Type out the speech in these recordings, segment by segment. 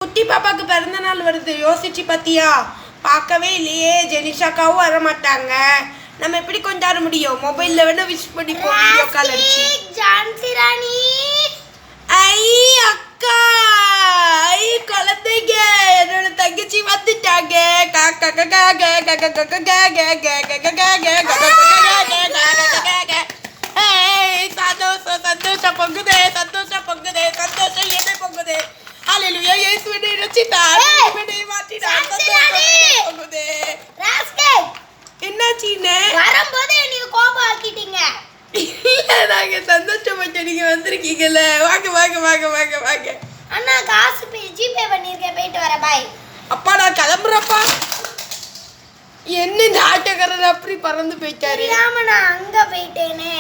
குட்டி பாப்பாக்கு பிறந்த நாள் வருது, யோசிச்சு பாத்தியா? பார்க்கவே இல்லையே. ஜெனிஷாக்காவும் வர மாட்டாங்க. நம்ம எப்படி கொண்டாட முடியும்? மொபைல்ல வேணா விஷ் பண்ணிப்போம், வீடியோ கால் அடிச்சு. ஜான்சி ராணி, ஐ அக்கா, ஐ குழந்தைங்க, என்னோட தங்கச்சி வந்துட்டாங்க. சந்தோஷம் சந்தோஷம் பொங்குதே, சந்தோஷம் பொங்குதே, சந்தோஷம் என்ன பொங்குதே. ஹல்லேலூயா, இயேசுவை ரட்சித்தார், இயேசுவை மாற்றினார், சந்தோஷம் பொங்குதே. ராஸ்கல், என்னாச்சுன்னு வரும்போது நீங்க கோபம் ஆக்கிட்டீங்க. நாங்க சந்தோஷப்பட்டு நீங்க வந்திருக்கீங்கல்ல. வாங்க வாங்க வாங்க வாங்க வாங்க. அண்ணா காசு ஜிபே பண்ணிருக்கேன், போயிட்டு வர. பாய். அப்பா நான் கிளம்புறப்பா. என்ன இந்த ஆட்டக்காரர் அப்படி பறந்து போயிட்டாரு? தெரியாம நான் அங்க போயிட்டேனே.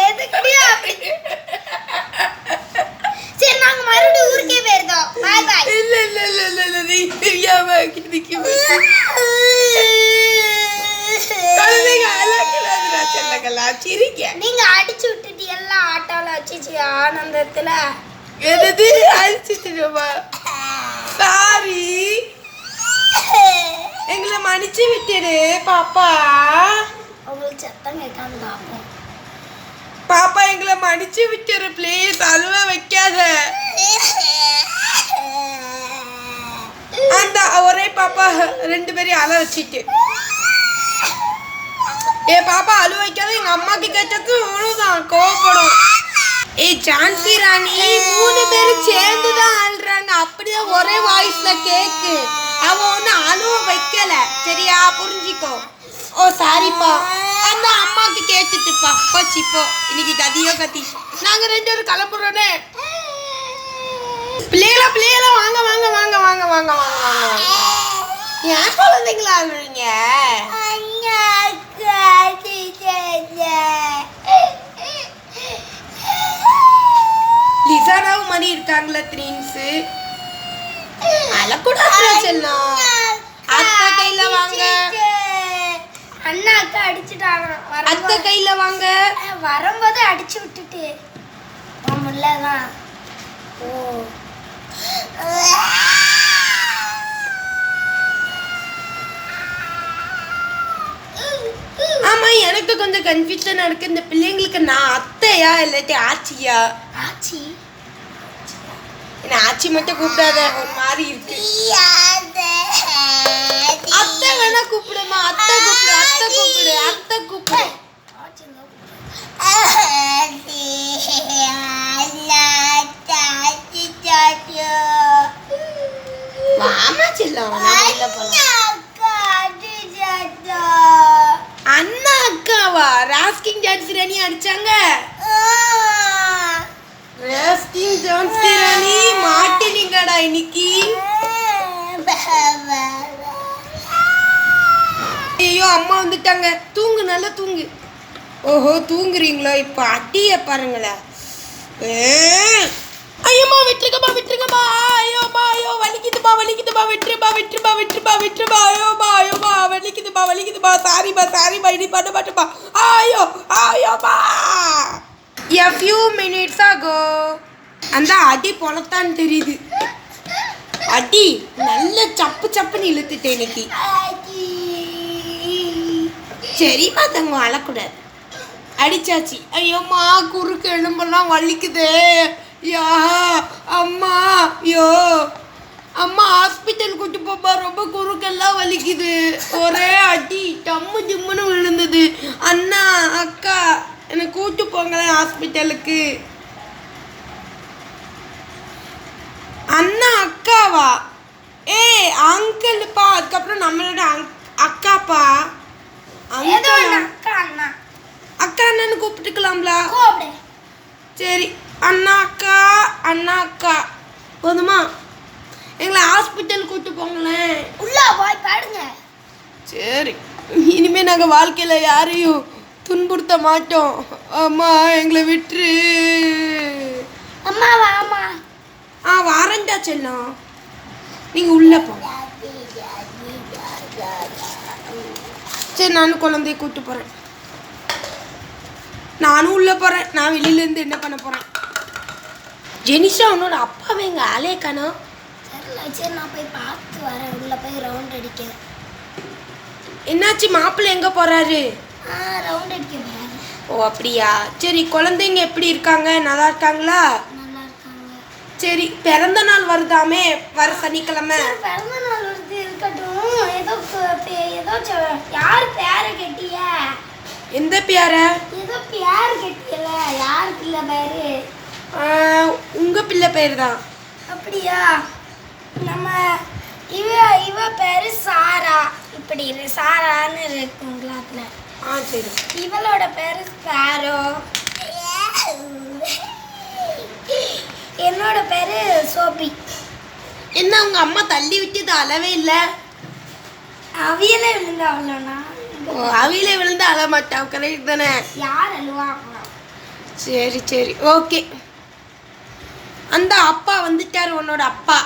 எதுக்குடியா அப்படி? சரி, நாங்க மறுபடியும் ஊருக்கே போயிருந்தோம். பாய் பாய். இல்ல இல்ல இல்ல இல்ல இல்ல, நீ தெரியாம கிடிக்கு குழந்தைங்க அழகுறாதுடா செல்லங்களா, சிரிக்க. நீங்க அடிச்சு விட்டுட்டு எல்லாம் ஆட்டோல வச்சு ஆனந்தத்துல. எது அழிச்சிட்டுமா? சாரி, எங்களை மன்னிச்சு விட்டுடு பாப்பா. உங்களுக்கு சத்தம் கேட்காம பாப்போம். பாப்பா எங்களை மன்னிச்சு விட்டுரு ப்ளீஸ். அழுவ வைக்காத. அந்த ஒரே பாப்பா ரெண்டு பேரையும் அழ வச்சிட்டு. ஏ பாப்பா அழுவ வைக்காத. எங்க அம்மாக்கு கேட்டது அவ்வளவுதான், கோவப்படும். ஏய் ஜான்சி ராணி, 3 பேரும் சேர்ந்துதான் அழுறாங்க. அப்படியே ஒரே வாய்ஸ்ல கேக்கு. அவ ஒண்ணு அழுவ வைக்கல, சரியா? புரிஞ்சிக்கோ. ஓ சாரிப்பா. அந்த அம்மாக்கு கேட்டுட்டுப்பா. போச்சுப்போ, இன்னைக்கு கதியோ கத்தி. நாங்க 2 பேரும் கிளம்புறோன்னே. பிள்ளைகளா பிள்ளைகளா, வாங்க வாங்க வாங்க வாங்க வாங்க வாங்க வாங்க. ஏன் குழந்தைங்களா அழுறீங்க? லிசானாவும் மணி இருக்காங்களா ட்வின்ஸ்? அழக்கூடாது செல்லம். அத்தை கையில வாங்க. அண்ணா அக்கா அடிச்சுட்டாங்க. அத்தை கையில வாங்க. வரும்போது அடிச்சு விட்டுட்டு முள்ளதான். ஓ ஆமா, எனக்கு கொஞ்சம் கன்ஃபியூஷன் இருக்கு. இந்த பிள்ளைங்களுக்கு நான் அத்தையா இல்லாட்டி ஆச்சியா? ஆச்சி. என்ன ஆச்சி மட்டும் கூப்பிடாத, ஒரு மாதிரி இருக்கு. அத்தை வேணா கூப்பிடுமா? அத்தை கூப்பிடு, அத்தை கூப்பிடு, அத்தை கூப்பிடு. வாமா செல்லம், அண்ணா அக்காவா? ராஸ்கிங் ஜான்சி ராணி அடிச்சாங்க. ராஸ்கிங் ஜான்சி ராணி மாட்டினீங்கடா இன்னைக்கு. ஐயோ அம்மா வந்துட்டாங்க. தூங்கு, நல்லா தூங்கு. ஓஹோ தூங்குறீங்களா? இப்ப அட்டிய பாருங்களேன். ஐயோமா விட்டுருக்கமா விட்டுருக்கமா. ஐயோமா ஐயோ வலிக்குதுமா வலிக்குதுமா. விட்டுருமா விட்டுருமா விட்டுருமா விட்டுருமா. ஐயோமா ஐயோமா வலிக்குதுமா வலிக்குதுமா. சாரிமா சாரிமா, இனி பண்ண மாட்டோமா. ஐயோ ஐயோமா. A few minutes ago. அந்த அடி பொலத்தான் தெரியுது. அடி நல்ல சப்பு சப்புன்னு இழுத்துட்டேன் இன்னைக்கு. சரிம்மா தங்கம், அழக்கூடாது. அடிச்சாச்சு. ஐயோம்மா குறுக்கு எலும்பெல்லாம் வலிக்குதே. யா அம்மா, யோ அம்மா ஹாஸ்பிட்டல் கூட்டு போப்பா, ரொம்ப குறுக்கெல்லாம் வலிக்குது. ஒரே அடி டம்மு ஜிம்முன்னு விழுந்தது. அண்ணா அக்கா என்னை கூட்டு போங்களேன் ஹாஸ்பிட்டலுக்கு. அண்ணா அக்காவா? ஏய் அங்கிள்ப்பா. அதுக்கப்புறம் நம்மளோட அக்காப்பா. அக்கா அண்ணா அக்கா அண்ணன்னு கூப்பிட்டுக்கலாம்ல? கூப்பிடு. சரி, அண்ணா அக்கா அண்ணா அக்கா போதுமா? எங்களை ஹாஸ்பிட்டல் கூட்டு போங்களேன். உள்ள போய் பாடுங்க. சரி, இனிமே நாங்கள் வாழ்க்கையில் யாரையும் துன்புறுத்த மாட்டோம். அம்மா எங்களை விட்டுரு. அம்மா வாமா. வாரண்டா செல்லம், நீங்கள் உள்ளே போங்க. சரி, நானும் குழந்தைய கூப்பிட்டு போகிறேன். நானும் உள்ள போறேன். நான் வெளியில இருந்து என்ன பண்ண போறேன்? ஜெனிஷா உன்னோட அப்பாவை எங்க ஆளே காணோம். தெரியல, சரி நான் போய் பார்த்து வரேன். உள்ள போய் ரவுண்ட் அடிக்க. என்னாச்சு? மாப்பிள்ளை எங்க போறாரு? ரவுண்ட் அடிக்க போறாரு. ஓ அப்படியா? சரி, குழந்தைங்க எப்படி இருக்காங்க? நல்லா இருக்காங்களா? நல்லா இருக்காங்க. சரி, பிறந்த நாள் வருதாமே வர சனிக்கிழமை. பிறந்த நாள் வருது, இருக்கட்டும். யார் பேரை கட்டிய? எந்த பேர? ஏதோ பேர் கட்டியல, யாருக்கு இல்ல பேரு? உங்க பிள்ளை பேர் தான். அப்படியா? நம்ம இவ பேரு சாரா. இப்படி சாரான்னு இருக்குங்களா? சரி. இவளோட பேரு ஸ்பாரோ. என்னோட பேரு சோபி. என்ன உங்க அம்மா தள்ளி விட்டது அளவே இல்லை? அவியலே விழுந்தா அவ்வளோனா? அவியில விழுந்து அழ மாட்டா, கரெக்ட் தானே? யார் அழுவா? சரி சரி, ஓகே. அந்த அப்பா வந்துட்டாரு, உன்னோட அப்பா.